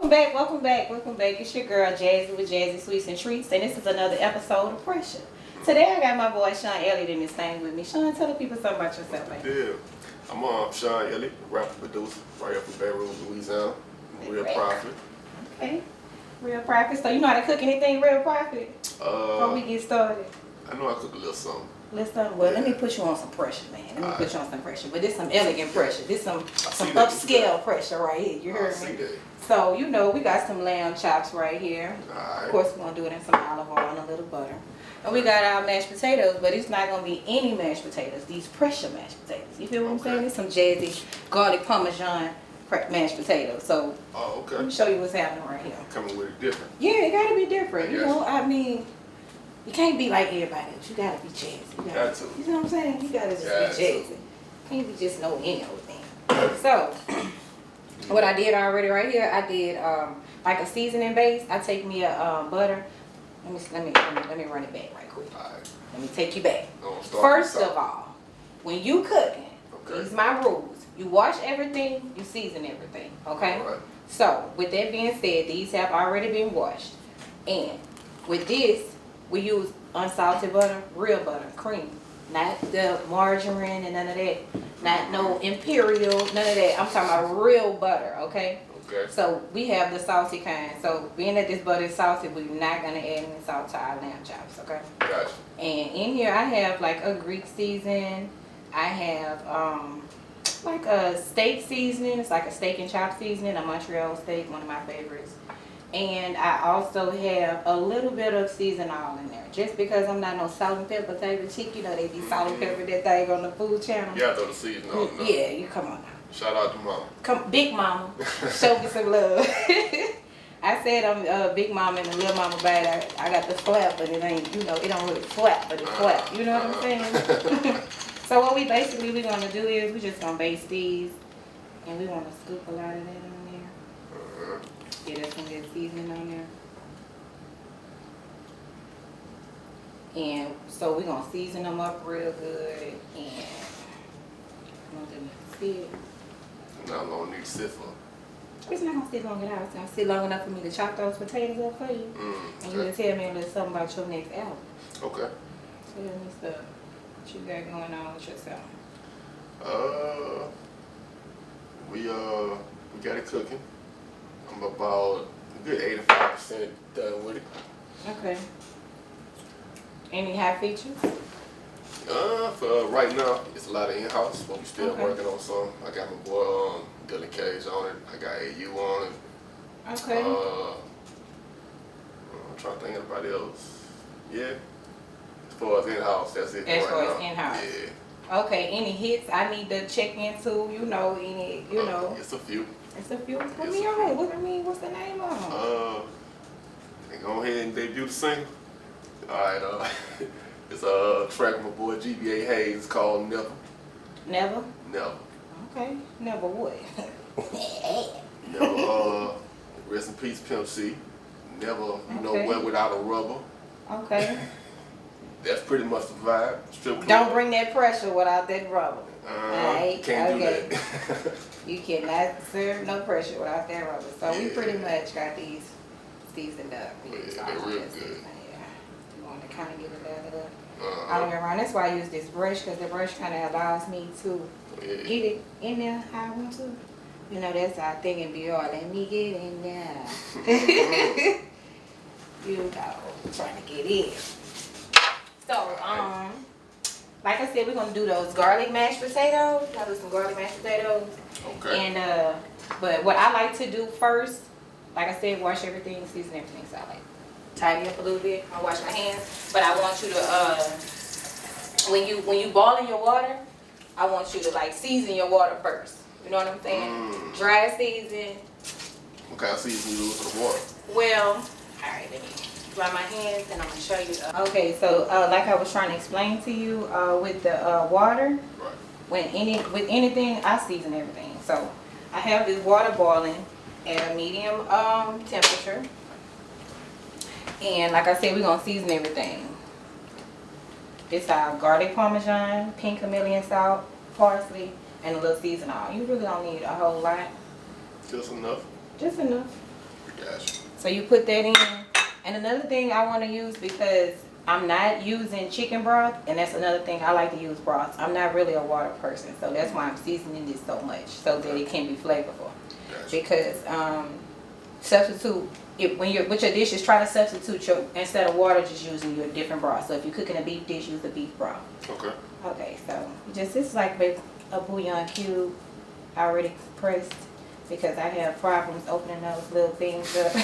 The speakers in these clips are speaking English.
Welcome back. It's your girl Jazzy with Jazzy Sweetz-N Treatz, and this is another episode of Pressure. Today I got my boy Sean Elliot in this thing with me. Sean, tell the people something about yourself, man. Yeah, I'm Sean Elliot, rapper producer, right here from Baton Rouge, Louisiana. Real profit. Okay, real profit. So you know how to cook anything real profit? Before we get started. I know I cook a little something. Well, let me put you on some pressure, man. Let me put you on some pressure. But this some elegant pressure. This some upscale pressure right here. You heard me? That. So, you know, we got some lamb chops right here. Alright. Of course, we're going to do it in some olive oil and a little butter. And we got our mashed potatoes, but it's not going to be any mashed potatoes. These pressure mashed potatoes. You feel what I'm saying? It's some Jazzy garlic parmesan mashed potatoes. So, let me show you what's happening right here. Coming with it different. Yeah, it got to be different. You know, I mean, you can't be like everybody else. You got to be Jazzy. You got to. You know what I'm saying? You got to just be Jazzy. Can't be just no any old thing. So, what I did already right here, I did like a seasoning base. I take me a butter. Let me run it back right quick. Alright. Let me take you back. First of all, when you cooking, these my rules. You wash everything, you season everything. Okay? Alright. So with that being said, these have already been washed. And with this, we use unsalted butter, real butter, cream. Not the margarine and none of that. Not no imperial, none of that. I'm talking about real butter, okay? Okay. So we have the salty kind. So being that this butter is salty, we're not gonna add any salt to our lamb chops, okay? Gotcha. And in here I have like a Greek season. I have like a steak seasoning. It's like a steak and chop seasoning, a Montreal steak, one of my favorites. And I also have a little bit of seasoned oil in there. Just because I'm not no salt and pepper type of chick, you know they be salt and pepper that thing on the food channel. Yeah, I throw the seasoning on. Yeah, you come on now. Shout out to mama. Come, big mama. Show me some love. I said I'm big mama and the little mama bite. I got the flap, but it ain't, you know, it don't really flap, but it flap. You know what I'm saying? So what we're gonna do is we're just gonna baste these, and we want to scoop a lot of that on there. Get us some good seasoning on there. And so we're gonna season them up real good, and I'm gonna see it. How long need to sit for? It's not gonna sit long enough. It's gonna sit long enough for me to chop those potatoes up for you. And you can tell me a little something about your next album. Okay. Tell me stuff. What you got going on with yourself? We got it cooking. I'm about a good 85% done with it. Okay. Any high features? For right now, it's a lot of in-house, but we still working on some. I got my boy Dylan Cage on it. I got AU on it. Okay. I'm trying to think of anybody else. Yeah. As far as in-house, that's it. As far as in-house. Yeah. Okay. Any hits I need to check into? You know, any? You know. It's a few. It's a few. Put me on. What's the name of them? Go ahead and debut the single. All right. It's a track with my boy GBA Hayes called Never. Never? Never. Okay. Never what? Never, rest in peace, Pimp C. Never, you know, went without a rubber. Okay. That's pretty much the vibe. Strip club. Don't bring that pressure without that rubber. Can't do that. You cannot serve no pressure without that rubber. So we pretty much got these seasoned up. Yeah, they're real good. You want to kind of get it out of the all the way around. That's why I use this brush, because the brush kind of allows me to get it in there how I want to. You know, that's our thing in BR. Let me get in there. You know, trying to get in. So, like I said, we're gonna do those garlic mashed potatoes. I'll do some garlic mashed potatoes. Okay. And but what I like to do first, like I said, wash everything, season everything. So I like tidy up a little bit. I wash my hands, but I want you to when you boil in your water, I want you to like season your water first. You know what I'm saying? Dry season. What kind of season you use for the water? Well, all right, let me dry my hands and I'm gonna show you. Okay, so like I was trying to explain to you with the water, with anything, I season everything. So I have this water boiling at a medium temperature, and like I said, we're gonna season everything. It's our garlic parmesan, pink chameleon salt, parsley, and a little seasoning oil. You really don't need a whole lot. Just enough. Just enough. Gotcha. So you put that in. And another thing I want to use, because I'm not using chicken broth, and that's another thing, I like to use broth. I'm not really a water person, so that's why I'm seasoning this so much, so that it can be flavorful. Gotcha. Because substitute, when you're with your dishes, try to substitute your, instead of water, just using your different broth. So if you're cooking a beef dish, use the beef broth. Okay. Okay, so just, it's like a bouillon cube already pressed, because I have problems opening those little things up.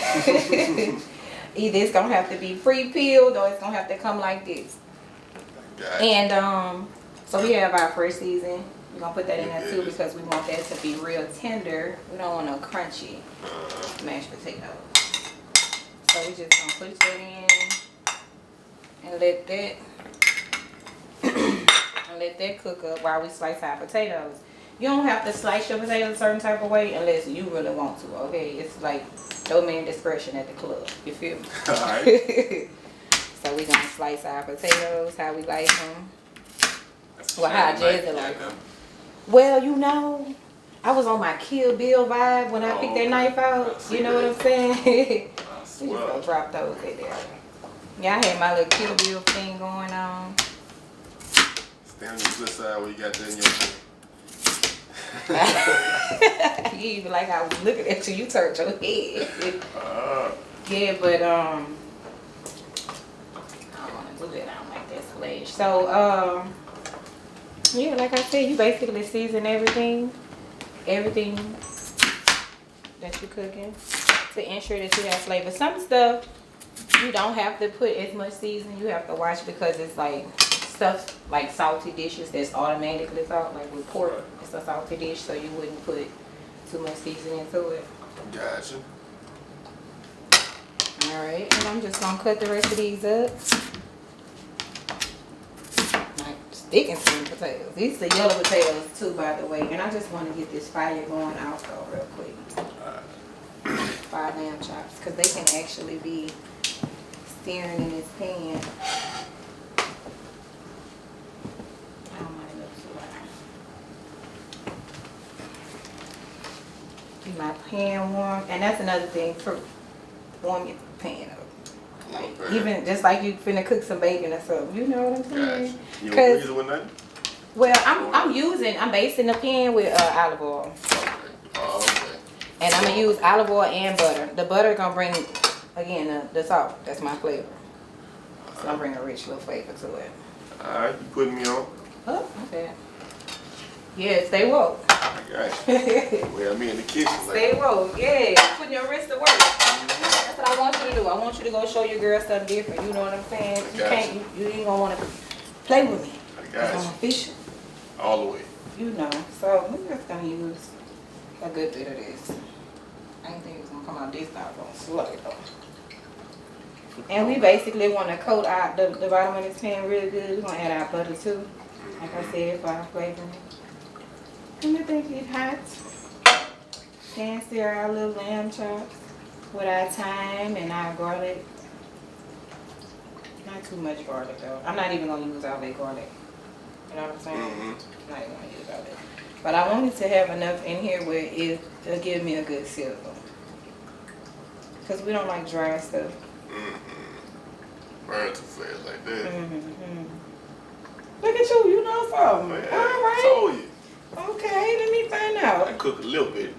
Either it's gonna have to be pre-peeled or it's gonna have to come like this. Gotcha. And so we have our fresh season. We're gonna put that in there too, because we want that to be real tender. We don't want no crunchy mashed potato. So we just gonna put that in and let that cook up while we slice our potatoes. You don't have to slice your potatoes a certain type of way unless you really want to, okay? It's like no man discretion at the club, you feel me? Alright. So we gonna slice our potatoes how we like them. Well, how Jazzy like them. Well, you know, I was on my Kill Bill vibe when I picked that knife out. You know what I'm saying? We just gonna drop those in there. Yeah, I had my little Kill Bill thing going on. Stand on the good side where you got that in your hand. You even like I was looking at you, you turned your head. Yeah, but I don't want to do that. I don't like that flesh. So yeah, like I said, you basically season everything that you're cooking to ensure that you have flavor. Some stuff you don't have to put as much seasoning. You have to watch, because it's like stuff like salty dishes that's automatically salt. Like with pork, it's a salty dish, so you wouldn't put too much seasoning into it. Gotcha. Alright, and I'm just gonna cut the rest of these up. Like stick and sweet potatoes. These are yellow potatoes too, by the way. And I just want to get this fire going also real quick. 5 lamb chops, because they can actually be searing in this pan. I don't want to look too loud. Keep my pan warm. And that's another thing, for warm your pan up. Like, even just like you finna cook some bacon or something, you know what I'm saying? Gotcha. You don't use it with nothing? Well, I'm basting the pan with olive oil. Okay. Oh, okay. And I'm gonna use olive oil and butter. The butter gonna bring, again, the salt. That's my flavor. So I'm bring a rich little flavor to it. Alright, you putting me on? Oh, okay. Yeah, stay woke. I got you. Well, me in the kitchen. Stay woke, yeah. Putting your wrist to work. That's what I want you to do. I want you to go show your girl something different. You know what I'm saying? You ain't gonna want to play with me. I got you. I'm official. All the way. You know. So we're just gonna use a good bit of this. I didn't think it was gonna come out this doggone slow though. And we basically want to coat out the bottom of this pan really good. We're gonna add our butter too, like I said, for our flavoring. And I think it's hot. Pan sear our little lamb chops with our thyme and our garlic. Not too much garlic though. I'm not even gonna use all that garlic. You know what I'm saying? I'm not even gonna use all that. But I wanted to have enough in here where it'll give me a good sizzle. Because we don't like dry stuff. Burn too fast like that. Look at you, you know something. Man, All right. I told you. Okay, let me find out. I cook a little bit.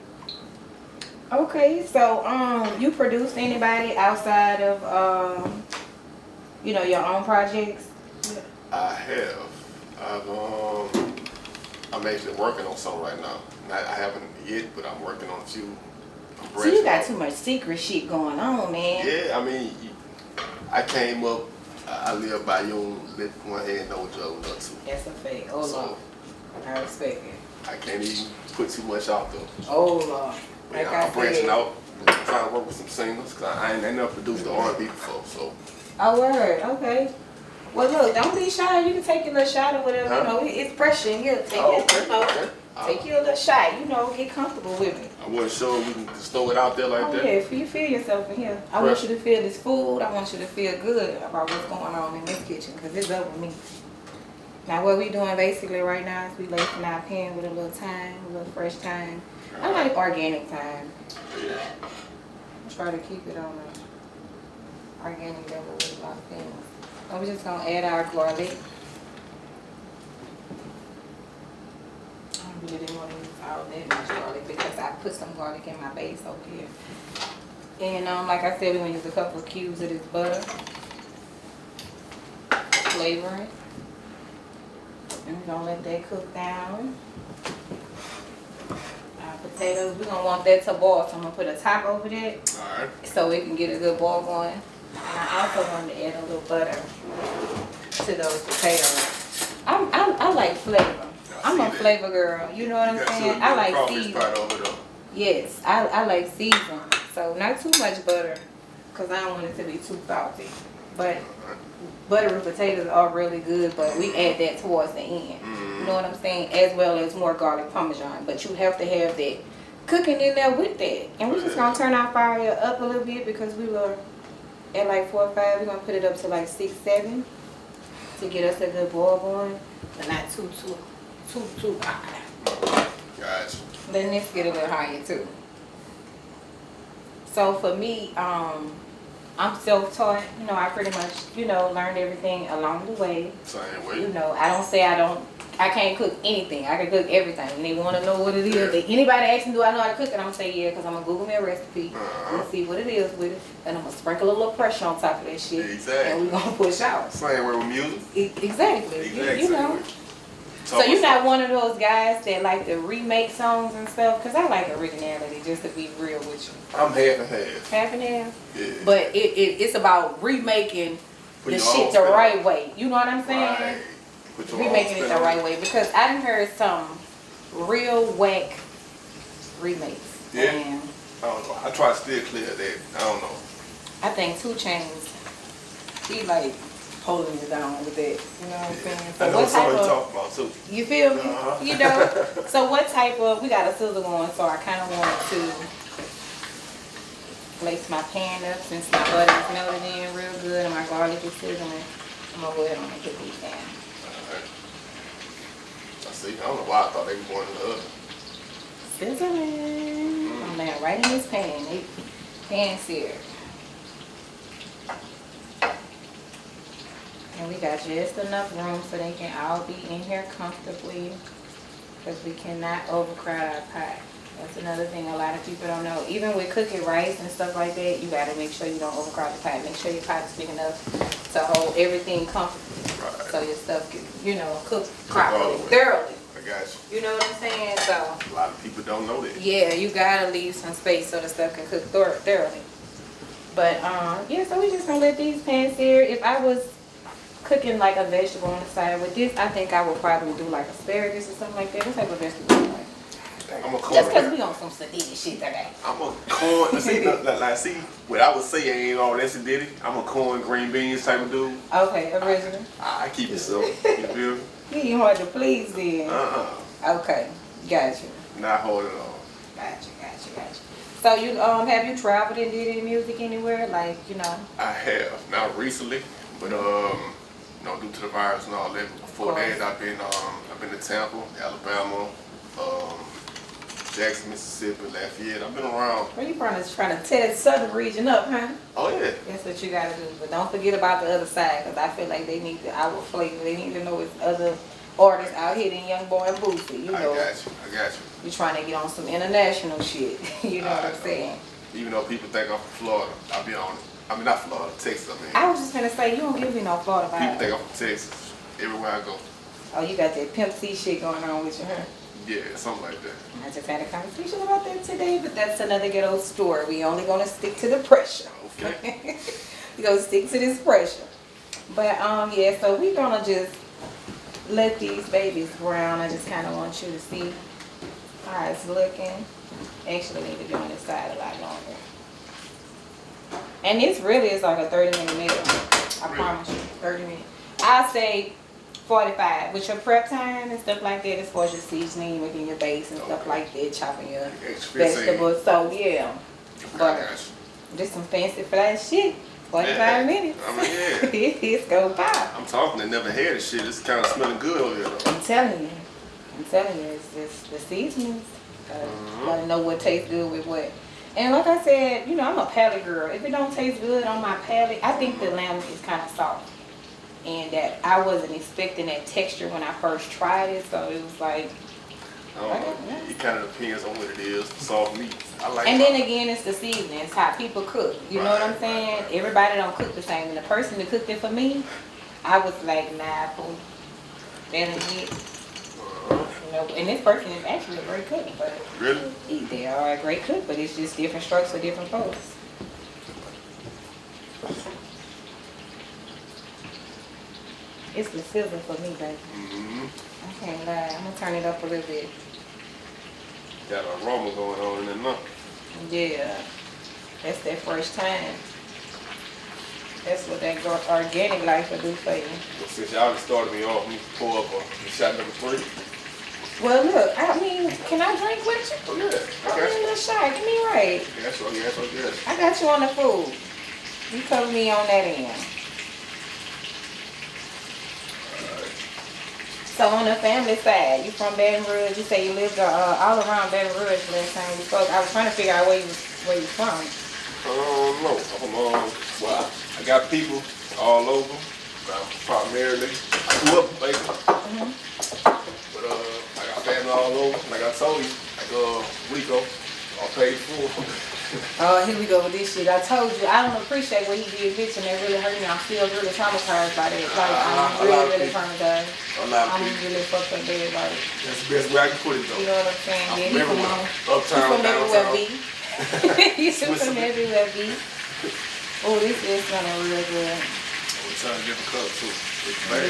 Okay, so you produce anybody outside of your own projects? I have. I'm actually working on some right now. I haven't yet, but I'm working on a few. So you got too much secret shit going on, man. Yeah, I mean, I came up. I live by you don't let one hand know what you're up to. That's a fact. Oh Lord, I respect it. I can't even put too much out though. Oh Lord, like I'm branching out. I'm trying to work with some singers because I ain't never produced the R&B before, so. Oh word, okay. Well look, don't be shy. You can take your little shot or whatever. Huh? You know, it's pressure in here. Take take your little shot. You know, get comfortable with me. I wasn't sure we can just throw it out there like that. Yeah, you feel yourself in here. I want you to feel this food. I want you to feel good about what's going on in this kitchen because it's up with me. Now what we doing basically right now is we lacing our pan with a little thyme, a little fresh thyme. I like organic thyme. Yeah. try to keep it on an organic level with a lot of things. And we're just gonna add our garlic. I really didn't want to use all that much garlic because I put some garlic in my base over here. And like I said, we're gonna use a couple of cubes of this butter. Flavor it. And we're gonna let that cook down. Our potatoes, we're gonna want that to boil, so I'm gonna put a top over that. Alright. So we can get a good boil going. And I also wanted to add a little butter to those potatoes. I like flavor. I'm a flavor girl. You know what I'm saying? I like season. Yes, I like season. So not too much butter, cause I don't want it to be too salty. But buttery potatoes are really good, but we add that towards the end. You know what I'm saying? As well as more garlic parmesan. But you have to have that cooking in there with that. And we're just gonna turn our fire up a little bit because we were at like 4 or 5. We're gonna put it up to like 6, 7 to get us a good boil going, but not too high. Gotcha. Then this get a little higher too. So for me, I'm self-taught. You know, I pretty much, learned everything along the way. Same way. You know, I don't say I can't cook anything. I can cook everything. And they want to know what it is. If anybody asks me, do I know how to cook it? I'm going to say, yeah, because I'm going to Google me a recipe and see what it is with it. And I'm going to sprinkle a little pressure on top of that shit. Exactly. And we're going to push out. Same way with music. Exactly. You know. So you're not one of those guys that like to remake songs and stuff? Because I like originality, just to be real with you. I'm half and half. Half and half? Yeah. But it's about remaking the shit the right way. You know what I'm saying? Right. Remaking it the right way. Because I done heard some real whack remakes. Yeah. And I don't know. I try to steer clear of that. I don't know. I think 2 Chainz, he like holding it down with that. You know what I'm saying? So I know what type of, talking about too. you feel me? You know? So what type of, we got a sizzle going, so I kind of wanted to place my pan up since my butter is melted in real good and my garlic is sizzling. I'm going to go ahead and put these down. Alright. I see. I don't know why I thought they were going in the oven. Sizzling. I'm laying right in this pan. Pan seared. And we got just enough room so they can all be in here comfortably, because we cannot overcrowd our pot. That's another thing a lot of people don't know. Even with cooking rice and stuff like that, you got to make sure you don't overcrowd the pot. Make sure your pot is big enough to hold everything comfortably. Right. So your stuff can, cook properly, thoroughly. I got you. You know what I'm saying? So a lot of people don't know that. yeah, you got to leave some space so the stuff can cook thoroughly. But yeah, so we just going to let these pans sear. If I was cooking like a vegetable on the side with this, I think I would probably do like asparagus or something like that. What type of vegetable you like? I'm a corn. Just because we on some sadistic shit today. I'm a corn. See, what I would say ain't all that sadistic. I'm a corn, green beans type of dude. Okay, original. I keep it simple. You feel me? You ain't hard to please then. Okay, got you. Not hard at all. Got you. So you have you traveled and did any music anywhere? Like, I have, not recently, but due to the virus and all that. But before that, I've been to Tampa, Alabama, Jackson, Mississippi, Lafayette. I've been around. Well, you trying to tear that southern region up, huh? Oh yeah. That's what you gotta do. But don't forget about the other side, because I feel like they need our flavor. They need to know it's other artists out here than Young Boy and Boosie. You know. I got you. You trying to get on some international shit. You know what I'm saying? Even though people think I'm from Florida, I'll be on it. I mean, not Florida, Texas. I was just gonna say, you don't give me no Florida vibe. People think I'm from Texas everywhere I go. Oh, you got that Pimp C shit going on with you, huh? Yeah, something like that. I just had a conversation about that today, but that's another ghetto story. We only gonna stick to the pressure. Okay. We gonna stick to this pressure. But yeah, so we gonna just let these babies brown. I just kind of want you to see how it's looking. Actually, need to be on this side a lot longer. And this really is like a 30-minute meal. I promise you, 30 minutes. I'll say 45 with your prep time and stuff like that, as far as your seasoning, making your base and stuff like that, chopping your vegetables. So yeah, but just some fancy flash shit. 45 minutes. I mean, yeah. It's go by. I'm talking. They never had this shit. It's kind of smelling good over here, though. I'm telling you, it's the seasonings. Gotta know what tastes good with what. And like I said, you know, I'm a palate girl. If it don't taste good on my palate, I think the lamb is kind of soft. And that I wasn't expecting that texture when I first tried it, so it was like, it kind of depends on what it is. Soft meat. I like. And then again, it's the seasoning. It's how people cook. You know what I'm saying? Right. Everybody don't cook the same. And the person that cooked it for me, I was like, nah, fool. That ain't it. You know, and this person is actually a great cook, but really, they are a great cook, but it's just different strokes for different folks. It's the sizzle for me, baby. I can't lie. I'm gonna turn it up a little bit. Got an aroma going on in there now. Yeah, that's that first time. That's what that organic life will do for you. Well, since y'all started me off, we pour up a shot number 3. Well, look, I mean, can I drink with you? Oh, yeah. I got you. A little shot. Give me right. Yes, yes. I got you on the food. You cover me on that end. So on the family side, you from Baton Rouge. You say you lived all around Baton Rouge last time we spoke. I was trying to figure out where you from. No, well, I got people all over. Primarily, I grew up in Baton. But I got family all over. Like I told you, like Rico, all paid for. Oh, here we go with this shit. I told you, I don't appreciate what he did, bitch, and that really hurt me. I'm still really traumatized by that. Like, I'm really traumatized. I'm really fucked up bad about it. That's the best way I can put it, though. You know what I'm saying? I'm yeah, you from uptown, everywhere, B. You from everywhere, B. Oh, this is gonna real good. We're trying to get the color, too.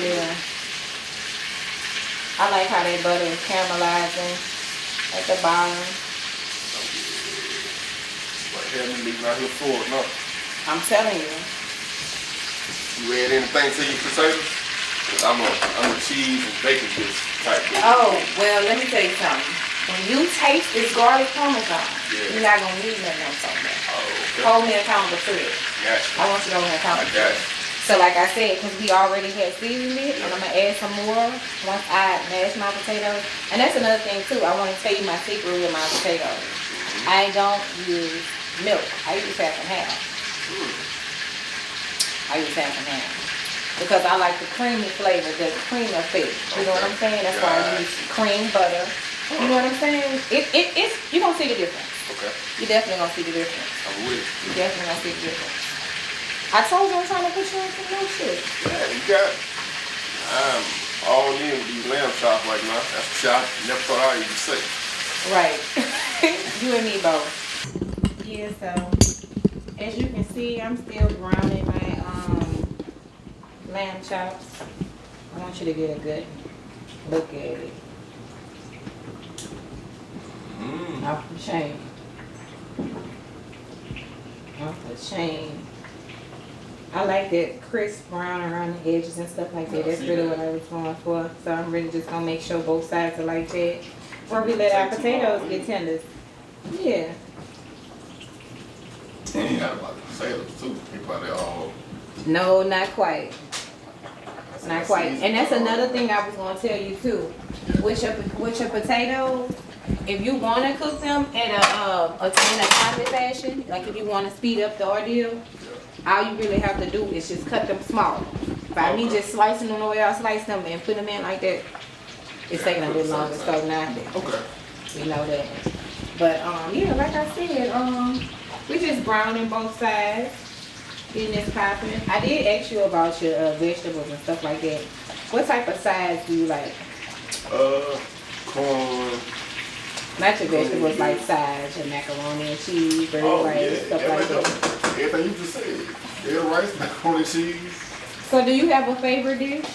Yeah. I like how that butter is caramelizing at the bottom. Have me leaving out here for it, no. I'm telling you. You add anything to your potatoes? I'm a cheese and bacon dish type dish. Oh, well, let me tell you something. When you taste this garlic parmesan, you're not going to need nothing else on there. Oh, okay. Hold me accountable to it. Gotcha. I want you to hold me accountable. I got you. So like I said, because we already had seasoned it, and I'm going to add some more once I mash my potatoes. And that's another thing, too. I want to tell you my secret with my potatoes. I don't use milk. I use half and half. I use half and half. Because I like the creamy flavor, the cream effect. You know what I'm saying? That's why I use cream butter. You know what I'm saying? It's you're going to see the difference. Okay. You're definitely going to see the difference. I'm with it. You're definitely going to see the difference. I told you I'm trying to put you on some new shit. Yeah, you got it. I'm all in with these lamb chops right now. That's a shot. Never thought I'd even say. Right. You and me both. Yeah, so as you can see, I'm still browning my lamb chops. I want you to get a good look at it. Off the chain. Off the chain. I like that crisp brown around the edges and stuff like that. That's really what I was going for. So I'm really just gonna make sure both sides are like that. Or we let our potatoes get tender. Yeah. You got about the potatoes too. They probably all. No, not quite. Not quite. And that's another thing I was going to tell you too. With your potatoes, if you want to cook them in a timely fashion, like if you want to speed up the ordeal, all you really have to do is just cut them small. By me just slicing them the way I slice them and put them in like that, it's taking a little longer. So now okay, we know that. But yeah, like I said, we just browning both sides. Getting this popping. I did ask you about your vegetables and stuff like that. What type of sides do you like? Corn. Not your vegetables, like sides, your macaroni and cheese, rice, stuff like that. Everything you just said. Yeah, rice, macaroni and cheese. So do you have a favorite dish?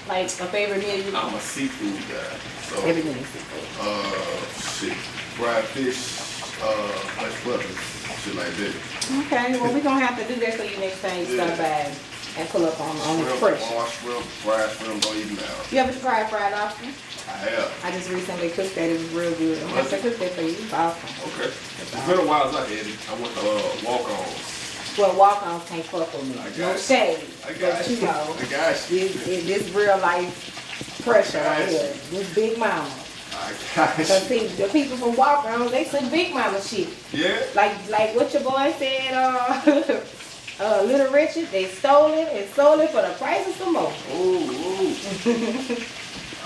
Like a favorite meal? I'm a seafood guy. So, everything is seafood. Fried fish, much butter, shit like that. Okay, well we're gonna have to do that for you next time you stop by and pull up on the fresh. Shrimp, fried shrimp, don't even now. You ever tried fried lobster? I have. I just recently cooked that. It was real good. I'm gonna have to cook that for you. It's awesome. Okay. It's been a while since I had it. I went to walk-ons. Well, walk-ons can't fuck with me. No shade. I got but you know, I got you. This real life pressure right here. This big mama. got Cause you. see, the people from Walker, they some big mama shit. Yeah. Like what your boy said, Little Richard, they stole it and sold it for the price of some more. Ooh.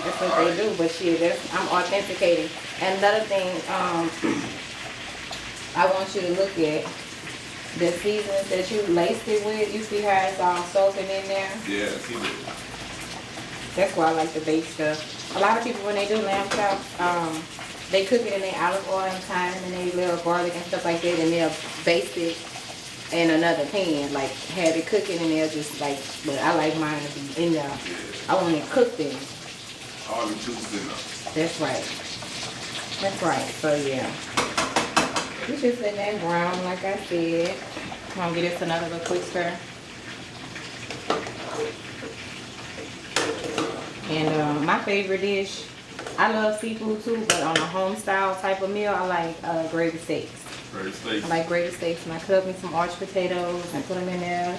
That's what they do, but shit, I'm authenticating. And another thing, I want you to look at the seasons that you laced it with. You see how it's all soaking in there? Yeah, see that. That's why I like the bake stuff. A lot of people, when they do lamb chops, they cook it in their olive oil and thyme and they little garlic and stuff like that, and they'll baste it in another pan, like have it cooking, and they'll just like, but I like mine to be in there. I want it cooked in. All the juice in there. That's right. That's right. So yeah. You just let that brown, like I said. I'm gonna get this another little quick stir. And my favorite dish, I love seafood too, but on a home style type of meal, I like gravy steaks. Gravy steaks. I like gravy steaks, and I cut up me some arch potatoes and put them in there.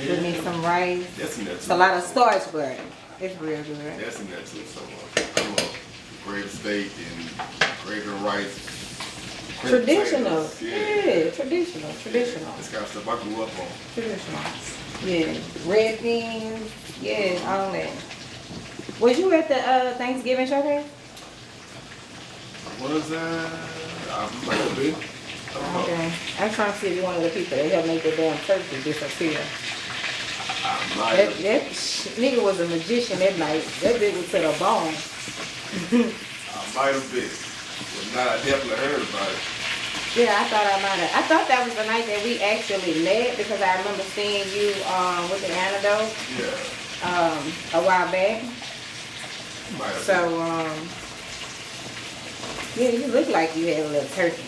Put me some rice. That's in there too. It's a lot of starch, but it's real good. That's in there too. So I love gravy steak and gravy rice. Traditional. Potatoes. Yeah, traditional. This kind of stuff I grew up on. Traditional. Yeah. Red beans. Yeah, all that. Was you at the Thanksgiving showcase? Was that? I might have been. Okay. I'm trying to see if you're one of the people that helped make the damn turkey disappear. I might That have. nigga was a magician that night. That bitch was to the bone. I might have been. But now I definitely heard about it. Yeah, I thought I might have. I thought that was the night that we actually met because I remember seeing you with the antidote Yeah. a while back. Might have So, yeah, you look like you had a little turkey.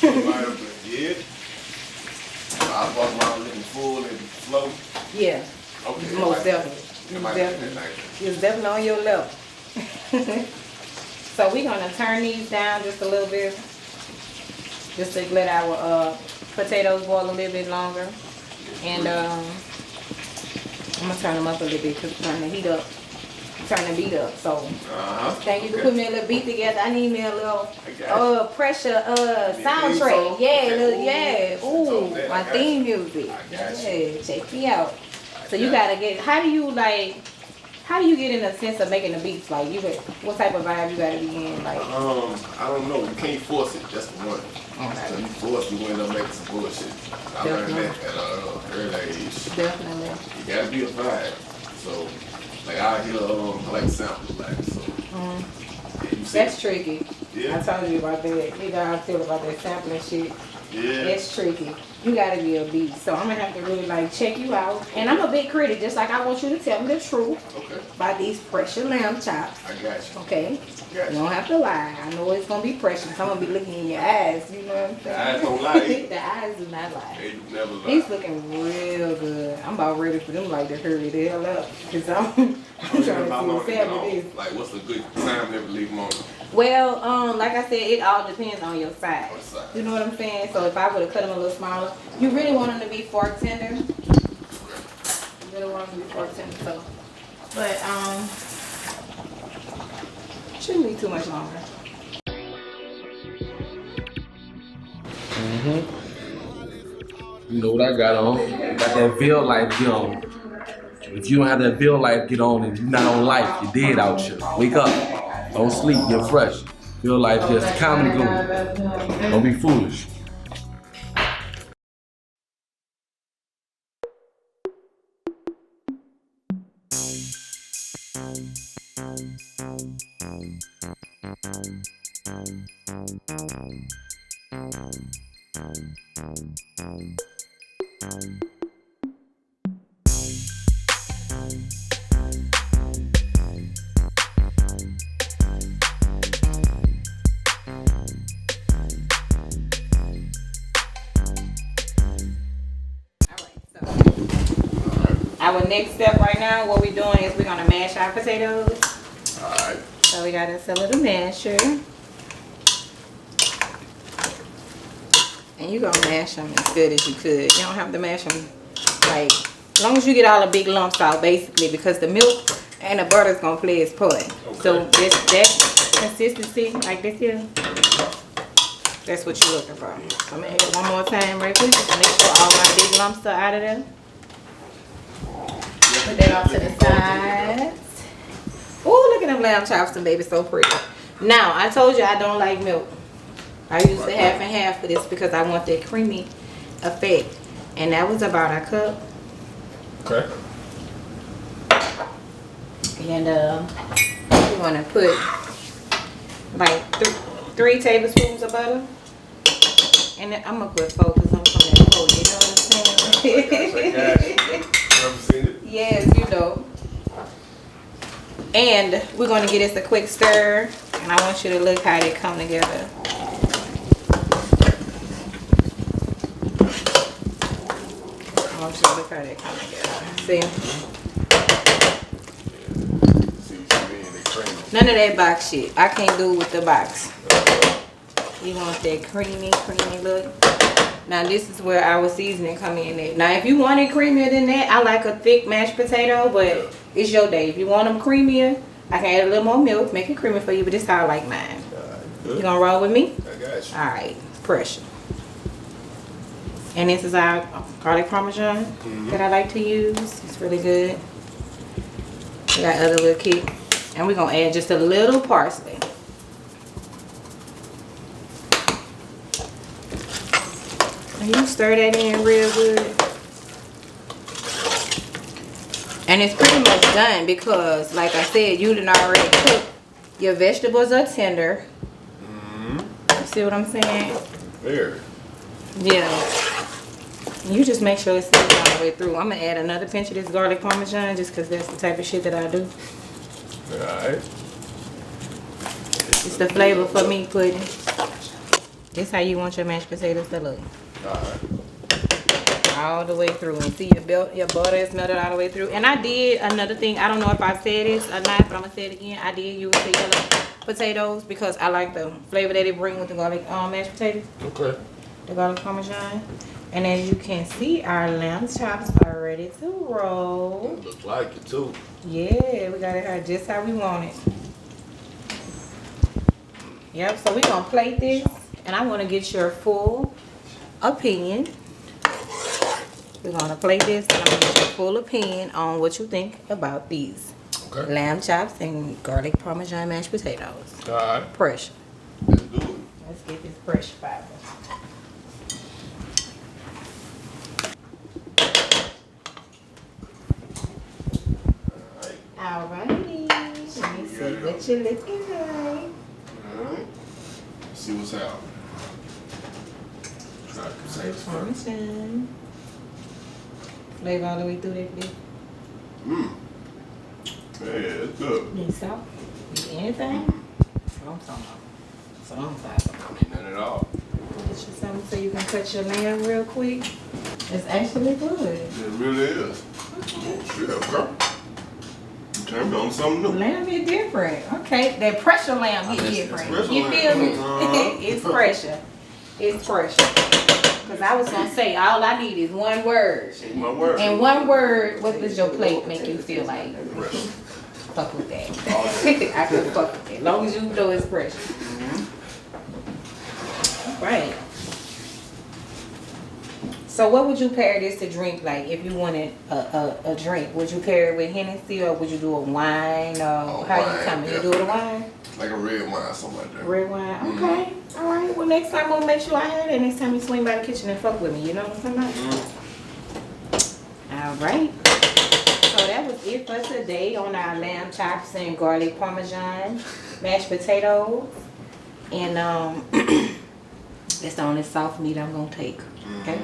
been. Might have been. Yeah. I walk around looking full and slow. Yeah, Okay. most definitely. It might have been that night. You was definitely on your level. So we're gonna turn these down just a little bit, just to let our potatoes boil a little bit longer. And I'm gonna turn them up a little bit because I'm trying to heat up, turn the beat up. So thank you for putting me a little beat together. I need me a little Pressure soundtrack. Yeah, ooh, my theme music. Yeah, check me out. So you gotta get. How do you get in a sense of making the beats? Like what type of vibe you gotta be in? Like I don't know. You can't force it. That's the one. okay. So you force, you end up making some bullshit. I learned that at early age. Definitely. You gotta be a vibe. So like I hear I like samples like so. Yeah, you see That's tricky. Yeah. I told you about that. You know how I feel about that sampling shit. Yeah. It's tricky. You gotta be a beast. So I'm gonna have to really like check you out. And I'm a big critic, just like I want you to tell me the truth Okay. about these pressure lamb chops. I got you. Okay? Got You you. don't have to lie. I know it's gonna be precious. I'm gonna be looking in your eyes. You know what I'm saying? The eyes don't lie. The eyes do not lie. They never lie. He's looking real good. I'm about ready for them like to hurry the hell up. Cause I'm trying to see what's happening with this. Like what's a good time never leave them on? Well, like I said, it all depends on your size. What size? You know what I'm saying? So if I would have cut them a little smaller, you really want them to be fork tender. You really want them to be fork tender. So, but shouldn't be too much longer. You know what I got on? Got that Veil Life get on. If you don't have that Veil Life get on and you're not on life, you're dead out here. Wake up. Don't sleep. Get fresh. Veil Life just comedy gold. Don't be foolish. Our next step right now, what we're doing is we're gonna mash our potatoes. Alright. So we got us a little masher. And you're gonna mash them as good as you could. You don't have to mash them like, as long as you get all the big lumps out basically, because the milk and the butter is gonna play its part. Okay. So that consistency like this here, that's what you're looking for. I'm gonna hit it one more time right quick just to make sure all my big lumps are out of there. Put that off to the sides. Oh, look at them lamb chops, and baby, so pretty. Now, I told you I don't like milk. I use the half and half for this because I want that creamy effect. And that was about a cup. Okay. And we're gonna put like 3 tablespoons of butter. And then I'm gonna put 4 because I'm from that 4, you know what I'm saying? Never seen it? Yes, you know. And we're gonna give this a quick stir. And I want you to look how they come together. I want you to look how they come together. See? None of that box shit. I can't do it with the box. You want that creamy look. Now this is where our seasoning come in at. Now if you want it creamier than that, I like a thick mashed potato, but it's your day. If you want them creamier, I can add a little more milk, make it creamy for you, but this is how I like mine. You gonna roll with me? I got you. Alright, pressure. And this is our garlic parmesan that I like to use. It's really good. We got other little kick. And we're gonna add just a little parsley. And you stir that in real good. And it's pretty much done because, like I said, you done already cooked. Your vegetables are tender. You see what I'm saying? Very. Yeah. You just make sure it's seasoned all the way through. I'm gonna add another pinch of this garlic parmesan just because that's the type of shit that I do. Alright. It's the flavor for me pudding. This how you want your mashed potatoes to look. Alright. All the way through. And see your butter is melted all the way through. And I did another thing. I don't know if I said this or not, but I'm gonna say it again. I did use the yellow potatoes because I like the flavor that it brings with the garlic mashed potatoes. Okay. The garlic parmesan. And as you can see, our lamb chops are ready to roll. It looks like it too. Yeah, we got it here just how we want it. Yep, so we're gonna plate this and I wanna get your full opinion. We're gonna plate this and I'm gonna get your full opinion on what you think about these lamb chops and garlic parmesan mashed potatoes. Alright. Pressure. Let's do it. Let's get this pressure fiber. Alrighty. Let me see what you're looking like. Alright. See what's out. Try to say this first. Parmesan. Flavor all the way through that bit. Yeah, it's good. Need salt? Need anything? That's what I'm talking about. That's what I'm talking about. Ain't none at all. Get you something so you can cut your lamb real quick. It's actually good. It really is. Oh, shit, girl. You turned on something new. Lamb is different. Okay, that pressure lamb is different. You feel me? It's pressure. It's pressure. Because I was going to say, all I need is one word. One word. And one word, what does your plate make you feel like? Fuck with that. I can fuck with that. As long as you know it's pressure. Right. So what would you pair this to drink like if you wanted a drink? Would you pair it with Hennessy or would you do a wine or how you coming? You do it a wine? Like a red wine, something like that. Red wine, okay. All right, well next time we'll make sure I have it. Next time you swing by the kitchen and fuck with me, you know what I'm talking about? All right. So that was it for today on our lamb chops and garlic parmesan mashed potatoes. And that's the only soft meat I'm gonna take. Okay.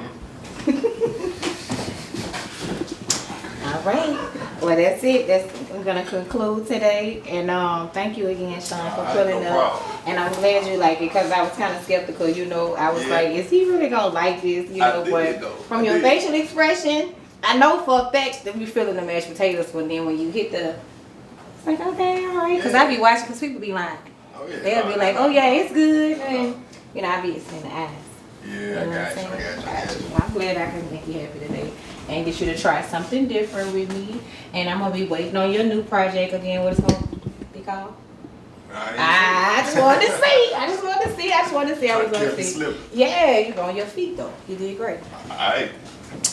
All right. Well, that's it. I'm gonna conclude today. And thank you again, Sean, for pulling up. And I'm glad you like it because I was kind of skeptical. You know, I was like, is he really gonna like this? You know, but from your facial expression, I know for a fact that we feeling the mashed potatoes. But then when you hit the, it's like, okay, all right. Because I be watching, because people be lying. Oh, yeah. They'll be like, oh yeah, it's good, and you know, I be in the eyes. Yeah, you know I got you. Well, I'm glad I can make you happy today and get you to try something different with me. And I'm gonna be waiting on your new project again. What it's gonna be called? I just wanted to see. I just wanted to see. I was going to see. Slip. Yeah, you on your feet though. You did great. Alright.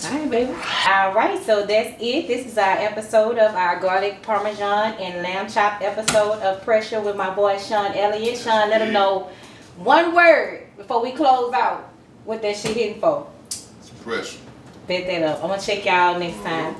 Alright, baby. Alright, so that's it. This is our episode of our garlic parmesan and lamb chop episode of Pressure with my boy Sean Elliot. Sean, let him know one word before we close out what that shit hitting for. It's pressure. Bet that up. I'm gonna check y'all next time.